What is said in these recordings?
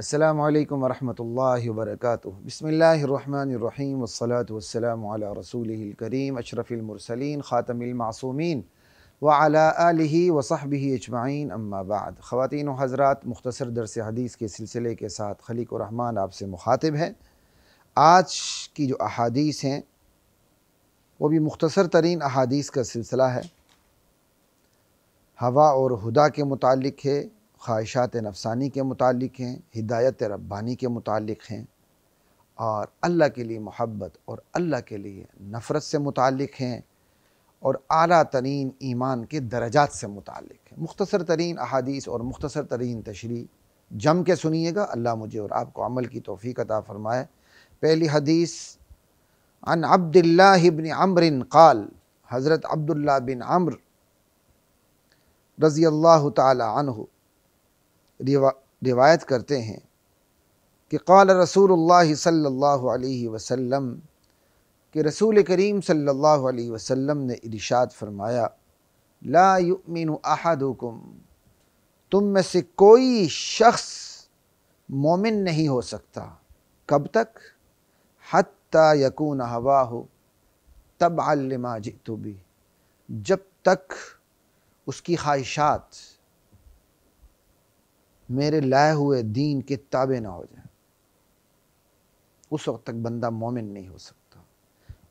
अस्सलामु अलैकुम वरहमतुल्लाहि वबरकातुहू। बिस्मिल्लाहिर्रहमानिर्रहीम वस्सलातु वस्सलामु अला रसूलिहिल करीम अशरफिल मुरसलीन ख़ातमिल मासूमीन व अला आलिहि व सहबिहि अजमाइन अम्मा बाद। ख़वातीन व हज़रात, मुख्तसर दर्स हदीस के सिलसिले के साथ खलीक़ुर रहमान आपसे मुखातिब है। आज की जो अहादीस हैं वो भी मुख्तसर तरीन अहादीस का सिलसिला है। हवा और हुदा के मुतालिक है, ख्वाहिशात नफ़सानी के मुतालिक हैं, हिदायत रब्बानी के मुतालिक हैं, और अल्लाह के लिए मोहब्बत और अल्लाह के लिए नफ़रत से मुतालिक हैं, और आला तरीन ईमान के दरजात से मुतालिक हैं। मुख्तसर तरीन अहादीस और मुख्तसर तरीन तशरीह जम के सुनिएगा। अल्लाह मुझे और आपको अमल की तौफ़ीक़ अता फ़रमाए। पहली हदीस, अन अब्दुल्लाह इब्न अम्र क़ाल, हज़रत अब्दुल्लाह बिन अम्र रज़ी अल्लाह ताला अन्हु रिवायत करते हैं कि क़ाल रसूलुल्लाह सल्लल्लाहु अलैहि वसल्लम, कि रसूल करीम सल्लल्लाहु अलैहि वसल्लम ने इरशाद फरमाया, ला युमिनु अहदुकुम, तुम में से कोई शख्स मोमिन नहीं हो सकता। कब तक? हत्ता यकून हवाहु तबअन लिमा जितु बि, जब तक उसकी ख्वाहिशात मेरे लाए हुए दीन के ताबे ना हो जाए, उस वक्त तक बंदा मोमिन नहीं हो सकता।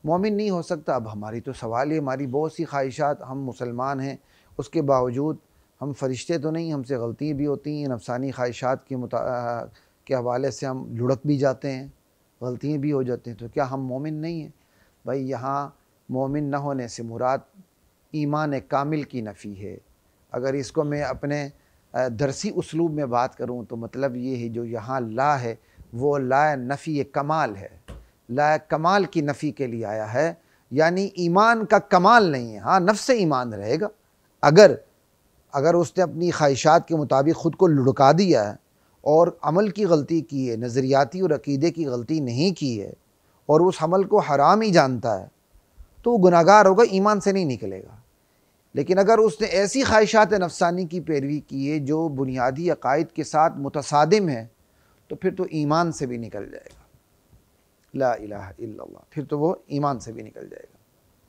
मोमिन नहीं हो सकता। अब हमारी तो सवाल है, हमारी बहुत सी ख्वाहिशात, हम मुसलमान हैं, उसके बावजूद हम फरिश्ते तो नहीं, हमसे गलतियाँ भी होती हैं। नफसानी ख्वाहिशात के हवाले से हम लुढ़क भी जाते हैं, गलतियाँ भी हो जाती हैं। तो क्या हम मोमिन नहीं हैं? भाई, यहाँ मोमिन न होने से मुराद ईमान कामिल की नफ़ी है। अगर इसको मैं अपने दरसी उसलूब में बात करूँ तो मतलब ये है, जो यहाँ ला है वो ला नफ़ी कमाल है, ला कमाल की नफ़ी के लिए आया है, यानी ईमान का कमाल नहीं है। हाँ, नफ्स से ईमान रहेगा। अगर उसने अपनी ख्वाहिशात के मुताबिक ख़ुद को लुढ़का दिया है और अमल की गलती की है, नज़रियाती और अक़ीदे की गलती नहीं की है, और उस अमल को हराम ही जानता है, तो वो गुनाहगार होगा, ईमान से नहीं निकलेगा। लेकिन अगर उसने ऐसी ख्वाहिशात नफ़सानी की पैरवी की है जो बुनियादी अक़ाइद के साथ मुतसादिम है, तो फिर तो ईमान से भी निकल जाएगा। ला इलाहा इल्लल्लाह, फिर तो वो ईमान से भी निकल जाएगा।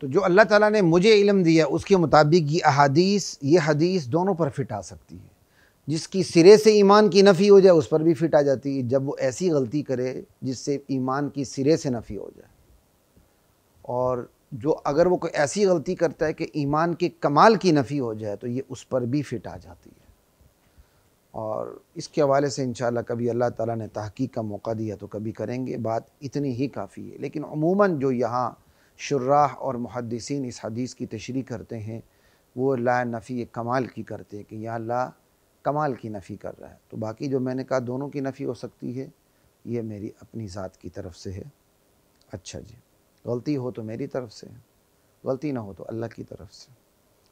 तो जो अल्लाह ताला ने मुझे इल्म दिया उसके मुताबिक ये हदीस दोनों पर फिट आ सकती है। जिसकी सिरे से ईमान की नफ़ी हो जाए उस पर भी फिट आ जाती है, जब वो ऐसी गलती करे जिससे ईमान की सिरे से नफ़ी हो जाए। और जो अगर वो कोई ऐसी गलती करता है कि ईमान के कमाल की नफ़ी हो जाए, तो ये उस पर भी फिट आ जाती है। और इसके हवाले से इंशाअल्लाह कभी अल्लाह ताला ने तहक़ीक़ का मौका दिया तो कभी करेंगे। बात इतनी ही काफ़ी है। लेकिन अमूमन जो यहाँ शुर्राह और मुहद्दिसीन इस हदीस की तशरीह करते हैं वो ला नफ़ी कमाल की करते हैं, कि यहाँ ला कमाल की नफ़ी कर रहा है। तो बाकी जो मैंने कहा दोनों की नफ़ी हो सकती है, ये मेरी अपनी ज़ात की तरफ से है। अच्छा जी, गलती हो तो मेरी तरफ से, गलती ना हो तो अल्लाह की तरफ से।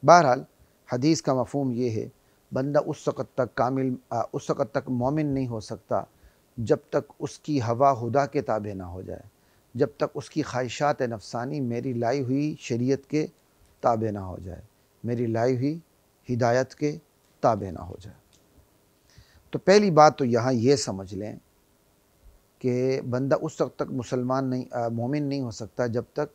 बहरहाल हदीस का मफ़हूम ये है, बंदा उस वक़्त तक मोमिन नहीं हो सकता जब तक उसकी हवा हुदा के ताबे ना हो जाए, जब तक उसकी ख्वाहिशात नफ़सानी मेरी लाई हुई शरीयत के ताबे ना हो जाए, मेरी लाई हुई हिदायत के ताबे ना हो जाए। तो पहली बात तो यहाँ ये समझ लें कि बंदा उस वक्त तक मोमिन नहीं हो सकता जब तक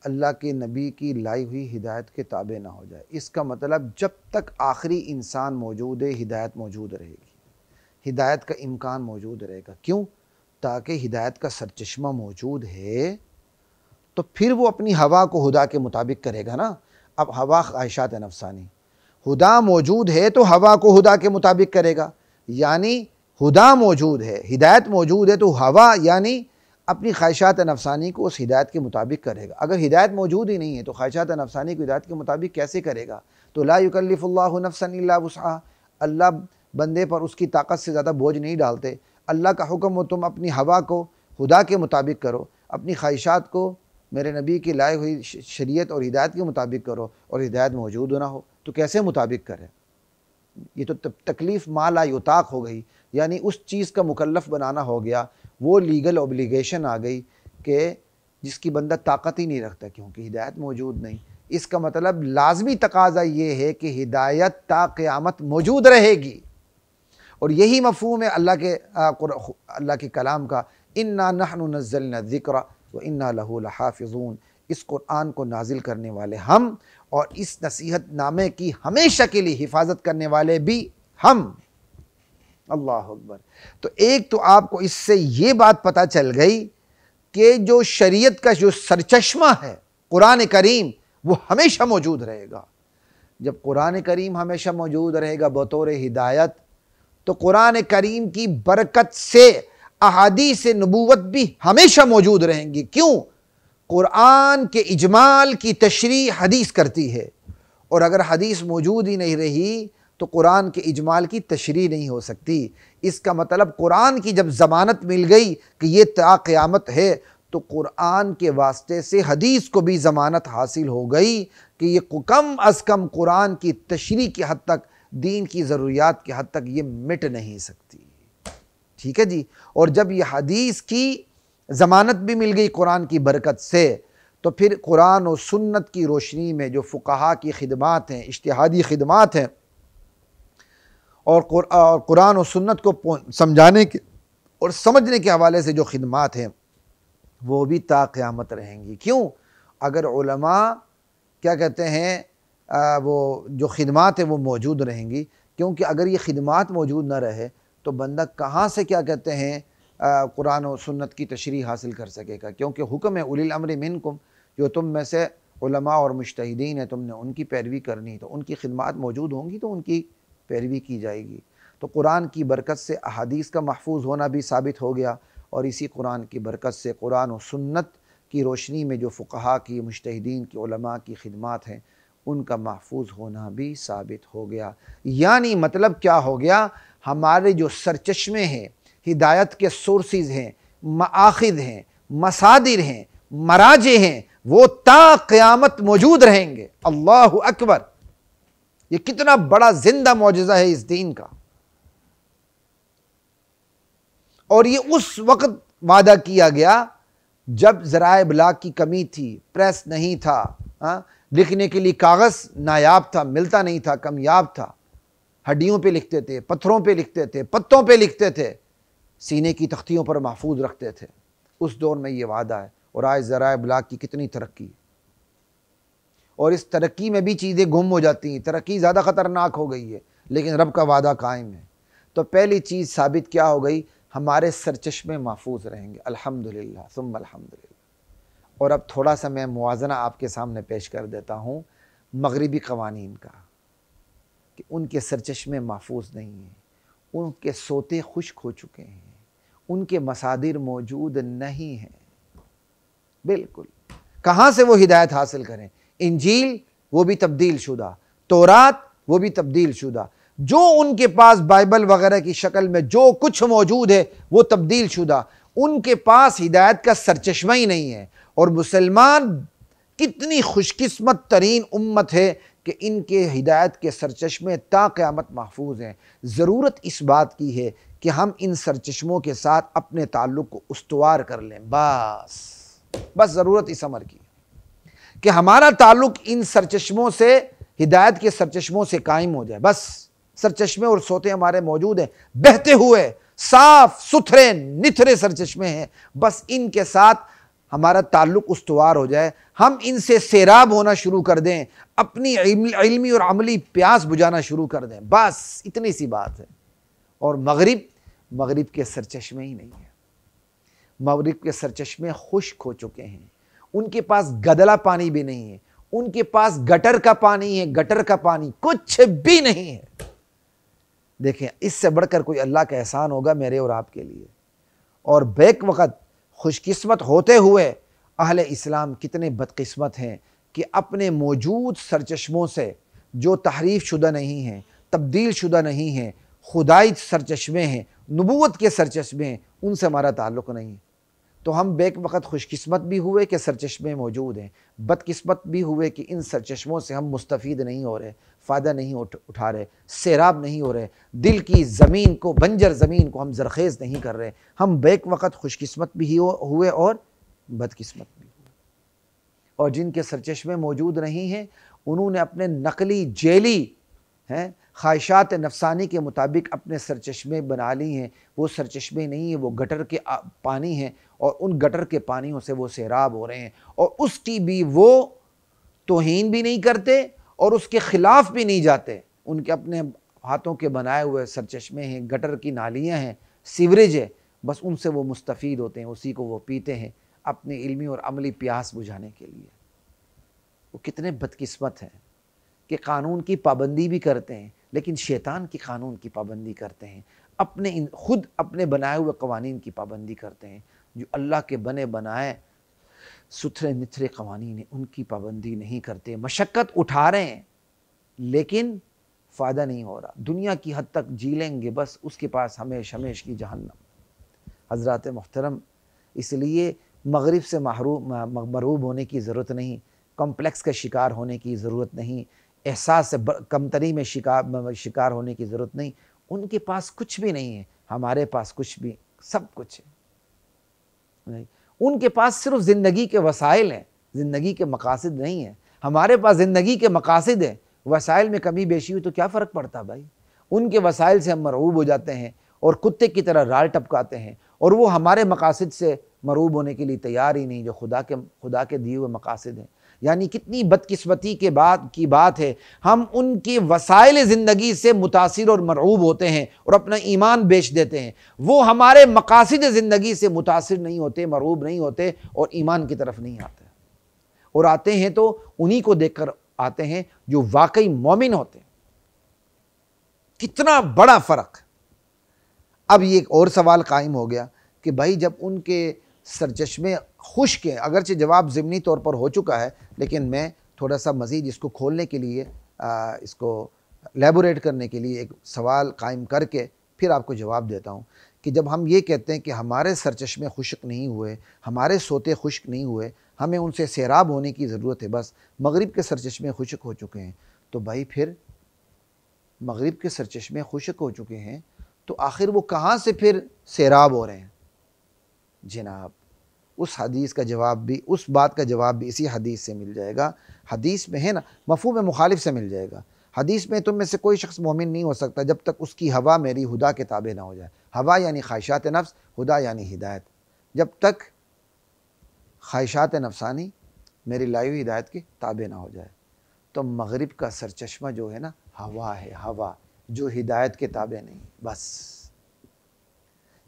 अल्लाह के नबी की लाई हुई हिदायत के ताबे ना हो जाए। इसका मतलब जब तक आखिरी इंसान मौजूद है, हिदायत मौजूद रहेगी, हिदायत का इम्कान मौजूद रहेगा। क्यों? ताकि हिदायत का सरचश्मा मौजूद है तो फिर वो अपनी हवा को हुदा के मुताबिक करेगा ना। अब हवा ख्वाहिशात नफ़सानी, हुदा मौजूद है तो हवा को हुदा के मुताबिक करेगा। यानी हुदा मौजूद है, हिदायत मौजूद है, तो हवा यानी अपनी ख्वाहिशात नफ़सानी को उस हिदायत के मुताबिक करेगा। अगर हिदायत मौजूद ही नहीं है तो ख्वाहिशात नफ़सानी को हिदायत के मुताबिक कैसे करेगा? तो ला युकल्लिफुल्लाहु नफ़सन इल्ला वुस्अहा, अल्लाह बंदे पर उसकी ताकत से ज़्यादा बोझ नहीं डालते। अल्लाह का हुक्म हो तुम अपनी हवा को हुदा के मुताबिक करो, अपनी ख्वाहिशात को मेरे नबी की लाई हुई शरीयत और हिदायत के मुताबिक करो, और हिदायत मौजूद ना हो तो कैसे मुताबिक करें? ये तो तकलीफ़ माला युताक हो गई, यानी उस चीज़ का मुकल्लफ़ बनाना हो गया, वो लीगल ऑब्लिगेशन आ गई कि जिसकी बंदा ताकत ही नहीं रखता, क्योंकि हिदायत मौजूद नहीं। इसका मतलब लाजमी तकाजा ये है कि हिदायत ता क़यामत मौजूद रहेगी, और यही मफ़हूम है अल्लाह के कलाम का, इन्ना नहनु नज़्ज़लना ज़िक्रा व इन्ना लहू लहाफ़िज़ून। इस कुरान को नाजिल करने वाले हम और इस नसीहत नामे की हमेशा के लिए हिफाजत करने वाले भी हम। अल्लाह अकबर। तो एक तो आपको इससे ये बात पता चल गई कि जो शरीयत का जो सरचश्मा है कुरान करीम, वो हमेशा मौजूद रहेगा। जब कुरान करीम हमेशा मौजूद रहेगा बतौर हिदायत, तो कुरान करीम की बरकत से अहादीस नबूवत भी हमेशा मौजूद रहेंगी। क्यों? कुरान के इजमाल की तशरीह हदीस करती है, और अगर हदीस मौजूद ही नहीं रही तो कुरान के इजमाल की तशरीह नहीं हो सकती। इसका मतलब कुरान की जब ज़मानत मिल गई कि ये ता क़यामत है, तो कुरान के वास्ते से हदीस को भी ज़मानत हासिल हो गई कि ये कम अज़ कम कुरान की तशरीह की हद तक, दीन की ज़रूरियात की हद तक ये मिट नहीं सकती। ठीक है जी। और जब ये हदीस की ज़मानत भी मिल गई कुरान की बरकत से, तो फिर कुरान और सुन्नत की रोशनी में जो फ़ुक़हा की खिदमात हैं, इज्तिहादी खिदमात हैं, और कुरान और सुन्नत को समझाने के और समझने के हवाले से जो खिदमात हैं, वो भी ता क़यामत रहेंगी। क्यों? अगर उलमा क्या कहते हैं वो जो खिदमात है वो मौजूद रहेंगी, क्योंकि अगर ये खिदमात मौजूद ना रहे तो बंदा कहाँ से क्या कहते हैं कुरान और सुन्नत की तशरीह हासिल कर सकेगा। क्योंकि हुक्म है उलिल अम्रि मिनकुम, जो तुम में से उलमा और मुज्तहिदीन है, तुमने उनकी पैरवी करनी, तो उनकी खिदमात मौजूद होंगी तो उनकी पैरवी की जाएगी। तो कुरान की बरकत से अहादीस का महफूज होना भी साबित हो गया, और इसी कुरान की बरकत से कुरान और सुन्नत की रोशनी में जो फ़ुक़हा की, मुज्तहिदीन की, उलमा की खिदमात हैं, उनका महफूज होना भी साबित हो गया। यानी मतलब क्या हो गया? हमारे जो सरचश्मे हैं, हिदायत के सोर्सेज हैं, माखिद हैं, मसादिर हैं, मराजे हैं, वो ता क़यामत मौजूद रहेंगे। अल्लाहु अकबर। ये कितना बड़ा जिंदा मौजज़ा है इस दीन का। और ये उस वक्त वादा किया गया जब ज़राए इब्लाग की कमी थी, प्रेस नहीं था, लिखने के लिए कागज़ नायाब था, मिलता नहीं था, कमयाब था। हड्डियों पे लिखते थे, पत्थरों पे लिखते थे, पत्तों पे लिखते थे, सीने की तख्तियों पर महफूज रखते थे। उस दौर में ये वादा है। और आज ज़राए इब्लाग की कितनी तरक्की, और इस तरक्की में भी चीज़ें गुम हो जाती हैं, तरक्की ज़्यादा ख़तरनाक हो गई है, लेकिन रब का वादा कायम है। तो पहली चीज़ साबित क्या हो गई? हमारे सरचश्मे महफूज रहेंगे। अल्हम्दुलिल्लाह सुम्मा अल्हम्दुलिल्लाह। और अब थोड़ा सा मैं मुवाज़ना आपके सामने पेश कर देता हूँ मगरिबी क़वानीन का, कि उनके सरचश्मे महफूज नहीं हैं, उनके सोते खुश्क हो चुके हैं, उनके मसादिर मौजूद नहीं हैं। बिल्कुल। कहाँ से वो हिदायत हासिल करें? इंजील वो भी तब्दील शुदा, तौरात वो भी तब्दील शुदा, जो उनके पास बाइबल वगैरह की शक्ल में जो कुछ मौजूद है वो तब्दील शुदा। उनके पास हिदायत का सरचश्मा ही नहीं है। और मुसलमान कितनी खुशकिस्मत तरीन उम्मत है कि इनके हिदायत के सरचश्मे ता क़यामत महफूज हैं। ज़रूरत इस बात की है कि हम इन सरचश्मों के साथ अपने ताल्लुक़ को उस्तवार कर लें। बस ज़रूरत इस अमर की कि हमारा ताल्लुक़ इन सरचश्मों से, हिदायत के सरचश्मों से कायम हो जाए। बस सरचश्मे और सोते हमारे मौजूद हैं, बहते हुए साफ सुथरे निथरे सरचश्मे हैं। बस इनके साथ हमारा ताल्लुक़ उस्तवार हो जाए, हम इनसे सैराब होना शुरू कर दें, अपनी इल्मी और अमली प्यास बुझाना शुरू कर दें। बस इतनी सी बात है। और मगरिब के सरचश्मे ही नहीं है। मगरिब के सरचश्मे खुश्क हो चुके हैं, उनके पास गदला पानी भी नहीं है, उनके पास गटर का पानी है, गटर का पानी कुछ भी नहीं है। देखें, इससे बढ़कर कोई अल्लाह का एहसान होगा मेरे और आपके लिए। और बैक वक़्त खुशकिस्मत होते हुए अहले इस्लाम कितने बदकिस्मत हैं कि अपने मौजूद सरचश्मों से, जो तहरीफ शुदा नहीं हैं, तब्दील शुदा नहीं हैं, खुदाई सरचश्मे हैं, नबूवत के सरचश्मे हैं, उनसे हमारा ताल्लुक़ नहीं है। तो हम बेक वक़्त खुशकिस्मत भी हुए कि सरचश्मे मौजूद हैं, बदकिस्मत भी हुए कि इन सरचश्मों से हम मुस्तफ़ीद नहीं हो रहे, फ़ायदा नहीं उठा रहे, सैराब नहीं हो रहे, दिल की ज़मीन को, बंजर ज़मीन को हम ज़रख़ेज़ नहीं कर रहे। हम बेक वक़्त खुशकिस्मत भी हुए और बदकिस्मत भी हुए। और जिनके सरचश्मे मौजूद नहीं हैं, उन्होंने अपने नकली जेली हैं ख्वाहिशात नफसानी के मुताबिक अपने सरचश्मे बना ली हैं। वो सरचश्मे नहीं है, वो गटर के पानी हैं, और उन गटर के पानियों से वो सैराब हो रहे हैं, और उसकी भी वो तौहीन भी नहीं करते और उसके ख़िलाफ़ भी नहीं जाते। उनके अपने हाथों के बनाए हुए सरचश्मे हैं, गटर की नालियाँ हैं, सीवरेज है, बस उनसे वो मुस्तफ़ीद होते हैं, उसी को वो पीते हैं अपनी इल्मी और अमली प्यास बुझाने के लिए। वो कितने बदकिस्मत हैं कि कानून की पाबंदी भी करते हैं, लेकिन शैतान की कानून की पाबंदी करते हैं, अपने खुद अपने बनाए हुए कवानीन की पाबंदी करते हैं। जो अल्लाह के बने बनाए सुथरे निथरे कवानीन हैं, उनकी पाबंदी नहीं करते। मशक्क़त उठा रहे हैं लेकिन फ़ायदा नहीं हो रहा। दुनिया की हद तक जी लेंगे, बस उसके पास हमेश हमेश की जहन्नम। हज़रात मोहतरम, इसलिए मगरिब से मरूब होने की ज़रूरत नहीं, कॉम्प्लेक्स का शिकार होने की ज़रूरत नहीं, एहसास से कमतरी में शिकार होने की ज़रूरत नहीं। उनके पास कुछ भी नहीं है, हमारे पास कुछ भी सब कुछ है। नहीं, उनके पास सिर्फ ज़िंदगी के वसाइल हैं, ज़िंदगी के मकासद नहीं है। हमारे पास ज़िंदगी के मकासद हैं, वसाइल में कमी बेशी हुई तो क्या फ़र्क पड़ता भाई। उनके वसाइल से हम मरऊब हो जाते हैं और कुत्ते की तरह राल टपकाते हैं, और वो हमारे मकासद से मरूब होने के लिए तैयार ही नहीं, जो खुदा के दिए हुए मकासद हैं। यानी कितनी बदकिस्मती की बात है, हम उनकी वसाइल ज़िंदगी से मुतासिर और मरऊब होते हैं और अपना ईमान बेच देते हैं। वो हमारे मकासद ज़िंदगी से मुतासिर नहीं होते, मरऊब नहीं होते और ईमान की तरफ नहीं आते, और आते हैं तो उन्हीं को देखकर आते हैं जो वाकई मोमिन होते हैं। कितना बड़ा फ़र्क। अब ये एक और सवाल कायम हो गया कि भाई जब उनके सरचश्मे खुश्क हैं, अगरचे जवाब ज़िमनी तौर पर हो चुका है, लेकिन मैं थोड़ा सा मज़ीद इसको खोलने के लिए, इसको लेबोरेट करने के लिए एक सवाल कायम करके फिर आपको जवाब देता हूँ कि जब हम ये कहते हैं कि हमारे सरचश्मे खुश्क नहीं हुए, हमारे सोते खुश्क नहीं हुए, हमें उनसे सैराब होने की ज़रूरत है, बस मगरिब के सरचश्मे खुश्क हो चुके हैं, तो भाई फिर मगरिब के सरचश्मे खुश्क हो चुके हैं तो आखिर वो कहाँ से फिर सैराब हो रहे हैं। जनाब, उस हदीस का जवाब भी, उस बात का जवाब भी इसी हदीस से मिल जाएगा। हदीस में है ना, मफ़हूम मुखालिफ से मिल जाएगा। हदीस में तुम में से कोई शख्स मोमिन नहीं हो सकता जब तक उसकी हवा मेरी हुदा के ताबे ना हो जाए। हवा यानी ख्वाहिशात नफ्स, हुदा यानी हिदायत। जब तक ख्वाहिशात नफसानी मेरी लाई हुई हिदायत के ताबे ना हो जाए, तो मगरिब का सरचश्मा जो है ना, हवा है, हवा जो हिदायत के ताबे नहीं। बस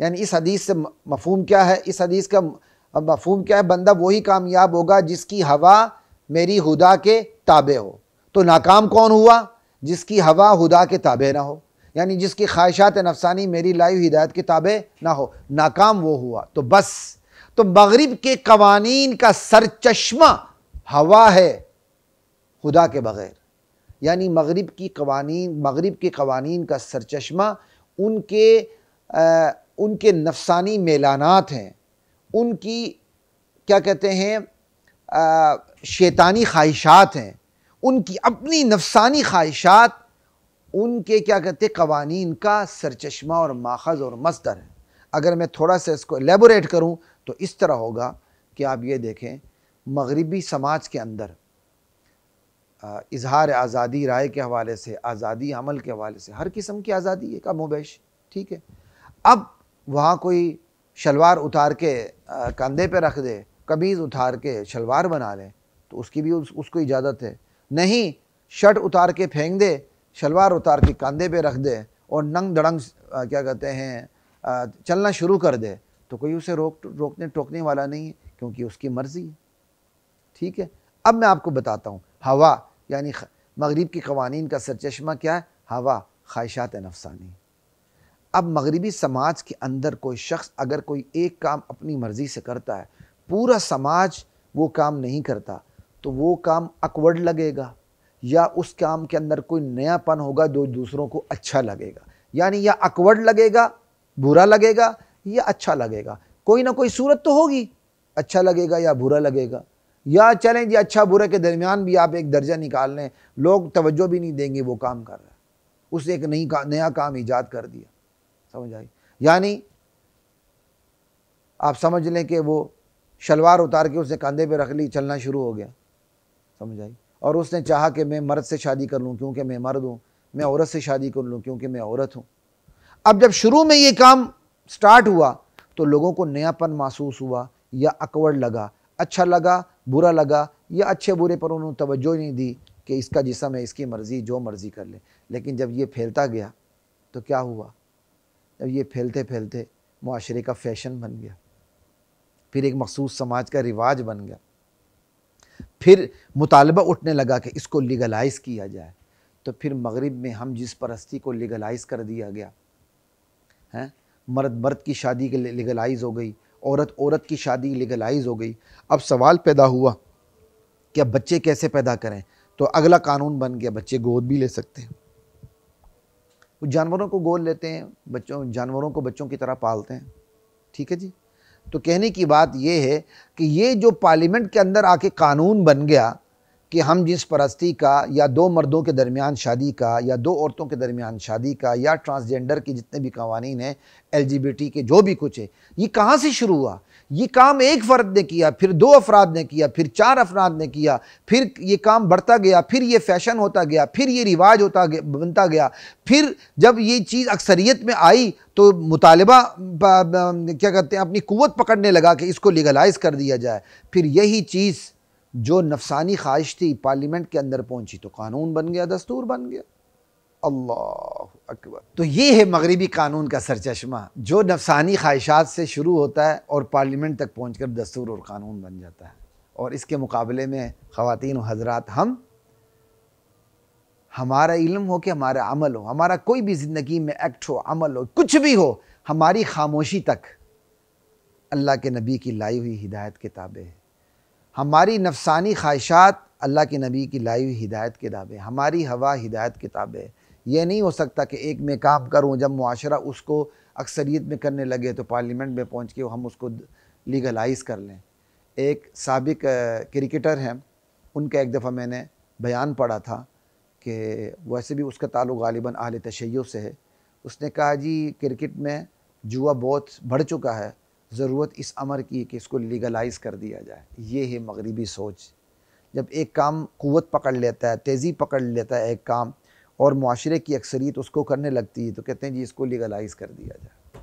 यानी इस हदीस से मफ़हूम क्या है, इस हदीस का मफ़हूम क्या है, बंदा वही कामयाब होगा जिसकी हवा मेरी हुदा के ताबे हो। तो नाकाम कौन हुआ? जिसकी हवा हुदा के ताबे ना हो, यानी जिसकी ख्वाहिशात नफसानी मेरी लाई हुई हिदायत के ताबे ना हो, नाकाम वो हुआ। तो बस, तो मगरिब के कवानीन का सरचश्मा हवा है खुदा के बग़ैर। यानी मगरिब के कवानीन का सरचश्मा उनके नफसानी मेलानात हैं, उनकी क्या कहते हैं, शैतानी ख्वाहिशात हैं, उनकी अपनी नफसानी ख्वाहिशात, उनके क्या कहते हैं कवानीन का सरचश्मा और माखज़ और मस्दर है। अगर मैं थोड़ा सा इसको एलेबोरेट करूं तो इस तरह होगा कि आप ये देखें, मगरिबी समाज के अंदर इजहार आज़ादी राय के हवाले से, आज़ादी अमल के हवाले से, हर किस्म की आज़ादी है, कमोबेश, ठीक है। अब वहाँ कोई शलवार उतार के कंधे पे रख दे, कमीज़ उतार के शलवार बना ले, तो उसकी भी उसको इजाज़त है। नहीं, शर्ट उतार के फेंक दे, शलवार उतार के कंधे पे रख दे और नंग दड़ंग क्या कहते हैं चलना शुरू कर दे, तो कोई उसे रोकने टोकने वाला नहीं है, क्योंकि उसकी मर्ज़ी है, ठीक है। अब मैं आपको बताता हूँ, हवा यानी मगरिब की कवानीन का सरचश्मा क्या है? हवा, ख्वाहिशात नफसानी। अब मगरिबी समाज के अंदर कोई शख्स अगर कोई एक काम अपनी मर्ज़ी से करता है, पूरा समाज वो काम नहीं करता, तो वो काम अकवर्ड लगेगा, या उस काम के अंदर कोई नयापन होगा जो दूसरों को अच्छा लगेगा। यानी या अकवर्ड लगेगा, बुरा लगेगा, या अच्छा लगेगा, कोई ना कोई सूरत तो होगी, अच्छा लगेगा या बुरा लगेगा। या चलें जी, अच्छा बुरे के दरमियान भी आप एक दर्जा निकाल लें, लोग तवज्जो भी नहीं देंगे, वो काम कर रहा है, उसने एक नया काम ईजाद कर दिया, समझ आई। यानी आप समझ लें कि वो शलवार उतार के उसने कंधे पे रख ली, चलना शुरू हो गया, समझ आई। और उसने चाहा कि मैं मर्द से शादी कर लूँ क्योंकि मैं मर्द हूँ, मैं औरत से शादी कर लूँ क्योंकि मैं औरत हूँ। अब जब शुरू में ये काम स्टार्ट हुआ तो लोगों को नयापन महसूस हुआ या अकवर्ड लगा, अच्छा लगा, बुरा लगा, या अच्छे बुरे पर उन्होंने तवज्जो नहीं दी कि इसका जिस्म है, इसकी मर्ज़ी, जो मर्ज़ी कर ले। लेकिन जब ये फैलता गया तो क्या हुआ, जब ये फैलते फैलते मुआशरे का फ़ैशन बन गया, फिर एक मखसूस समाज का रिवाज बन गया, फिर मुतालबा उठने लगा कि इसको लीगलाइज़ किया जाए। तो फिर मगरिब में हम जिस परस्ती को लीगलाइज़ कर दिया गया है, मर्द मर्द की शादी के लीगलाइज़ हो गई, औरत औरत की शादी लीगलाइज़ हो गई। अब सवाल पैदा हुआ कि अब बच्चे कैसे पैदा करें, तो अगला कानून बन गया बच्चे गोद भी ले सकते हैं। वो जानवरों को गोद लेते हैं, जानवरों को बच्चों की तरह पालते हैं, ठीक है जी। तो कहने की बात यह है कि ये जो पार्लियामेंट के अंदर आके कानून बन गया कि हम जिस परस्ती का, या दो मर्दों के दरमियान शादी का, या दो औरतों के दरमियान शादी का, या ट्रांसजेंडर की जितने भी कवानीन हैं, LGBT के जो भी कुछ है, ये कहाँ से शुरू हुआ? ये काम एक फ़र्द ने किया, फिर दो अफराद ने किया, फिर चार अफराद ने किया, फिर ये काम बढ़ता गया, फिर ये फैशन होता गया, फिर ये रिवाज बनता गया। फिर जब ये चीज़ अक्सरियत में आई तो मुतालिबा क्या कहते हैं, अपनी कुव्वत पकड़ने लगा कि इसको लीगलाइज़ कर दिया जाए। फिर यही चीज़ जो नफसानी ख्वाहिश थी पार्लियामेंट के अंदर पहुंची तो कानून बन गया, दस्तूर बन गया। अल्लाह अकबर। तो ये है मगरिबी कानून का सरचश्मा, जो नफसानी ख्वाहिशात से शुरू होता है और पार्लियामेंट तक पहुंचकर दस्तूर और कानून बन जाता है। और इसके मुकाबले में ख़वातीन व हज़रात, हमारा इल्म हो कि हमारा अमल हो, हमारा कोई भी ज़िंदगी में एक्ट हो, अमल हो, कुछ भी हो, हमारी खामोशी तक अल्लाह के नबी की लाई हुई हिदायत के ताबे है। हमारी नफसानी ख्वाहिशात अल्लाह के नबी की लाई हुई हिदायत के ताबे, हमारी हवा हिदायत के ताबे है। ये नहीं हो सकता कि एक में काम करूँ, जब मुआशरा उसको अक्सरियत में करने लगे तो पार्लियामेंट में पहुँच के हम उसको लीगलाइज़ कर लें। एक साबिक क्रिकेटर हैं, उनका एक दफ़ा मैंने बयान पढ़ा था कि वैसे भी उसका ताल्लुक़ गालिबन अहले तशय्युअ से है। उसने कहा जी क्रिकेट में जुआ बहुत बढ़ चुका है, ज़रूरत इस अमर की कि इसको लीगलाइज़ कर दिया जाए। ये है मगरिबी सोच। जब एक काम क़ुव्वत पकड़ लेता है, तेज़ी पकड़ लेता है एक काम, और मुआशरे की अक्सरियत उसको करने लगती है, तो कहते हैं जी इसको लीगलाइज़ कर दिया जाए।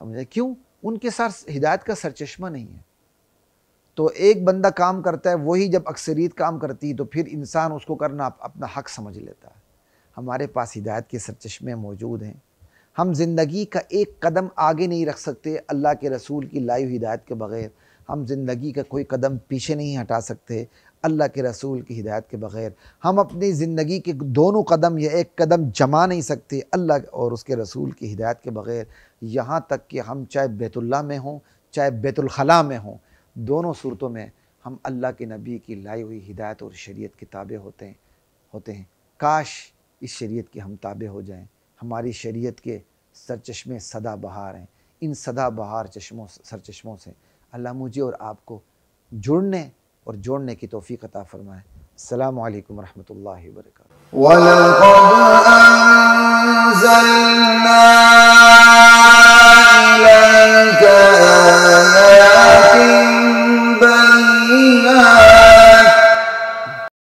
समझे क्यों? उनके साथ हिदायत का सरचश्मा नहीं है। तो एक बंदा काम करता है, वही जब अक्सरियत काम करती है तो फिर इंसान उसको करना अपना हक़ समझ लेता है। हमारे पास हिदायत के सरचश्मे मौजूद हैं। हम ज़िंदगी का एक कदम आगे नहीं रख सकते अल्लाह के रसूल की लाई हुई हिदायत के बग़ैर। हम ज़िंदगी का कोई कदम पीछे नहीं हटा सकते अल्लाह के रसूल की हिदायत के बग़ैर। हम अपनी ज़िंदगी के दोनों कदम या एक कदम जमा नहीं सकते अल्लाह और उसके रसूल की हिदायत के बग़ैर। यहाँ तक कि हम चाहे बैतुल्लाह में हों, चाहे बैतुल खला में हों, दोनों सूरतों में हम अल्लाह के नबी की लाई हुई हिदायत और शरीयत के ताबे होते हैं। काश इस शरीयत के हम ताबे हो जाएं। हमारी शरीयत के सरचश्मे सदा बहार हैं। इन सदा बहार सरचश्मों से अल्लाह मुझे और आपको जुड़ने और जोड़ने की तौफीक अता फरमाए। अस्सलामु अलैकुम रहमतुल्लाहि व बरकातहू।